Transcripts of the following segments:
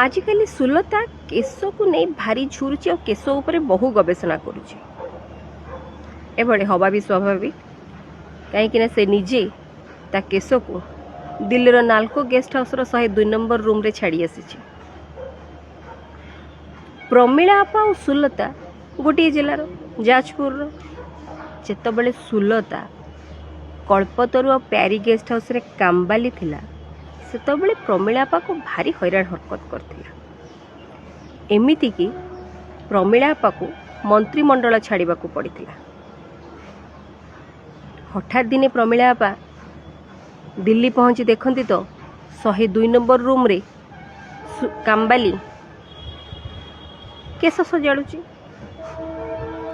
आजिकल सुलता केश को नहीं भारी झुरुची और केश उपर बहु गवेषणा करुची। एभले हवा भी स्वाभाविक कहीं से निजे ता केश को दिल्लीर NALCO guest house 102 number room रे छाड़ी आसी। प्रमिला आपा और सुलता गोटे जिलार जाजपुर जेतबले सुलता कल्पतरु और प्यारी गेस्ट हाउस रे कामबाली थिला सेतबले प्रमिला आपा को भारी हैरान हरकत करथिला। एमिति कि प्रमिला आपा को मंत्रिमंडल छाड़िबा को पड़िथिला। हठात दिने प्रमिला आपा दिल्ली पहुंची देखती तो 102 नंबर रूम रे कामबाली केश सजाड़ुची।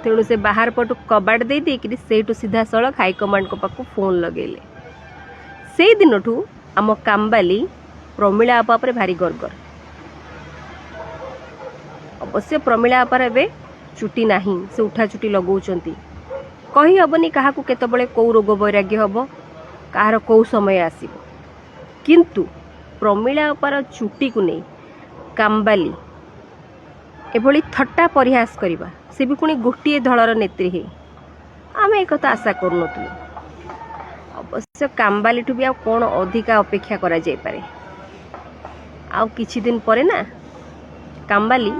तेणु से बाहर पटु कबाट दे देकरी सेठु सीधा सड़क हाईकमांड को पाखु फोन लगेले। से दिनठू आम कामबाली प्रमिला आपा पर भारी गरगर। अवश्य प्रमिला आपार एबे चुटी नाही, से उठा चुटी लगौचंती। कही हबनी काहाकू केतबेले कौ रोग वैराग्य हबो, काहार कौ समय आसीबो। किंतु प्रमिला आपार चुटी को नहीं कामबाली एभली थट्टा परिहास करिबा, से भी पुणी गोटे दलर नेत्री हे आम एक आशा करूँ। अवश्य कामबाली ठू भी आ कौन अधिका अपेक्षा करा जाय पारे। आ किछि दिन परे ना कामबाली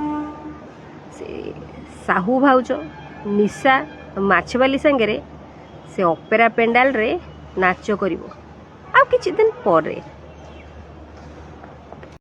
से साहू भाउज निशा माछबाली संगे से ऑपेरा पेंडाल रे नाच करिवो आ किछि दिन परे।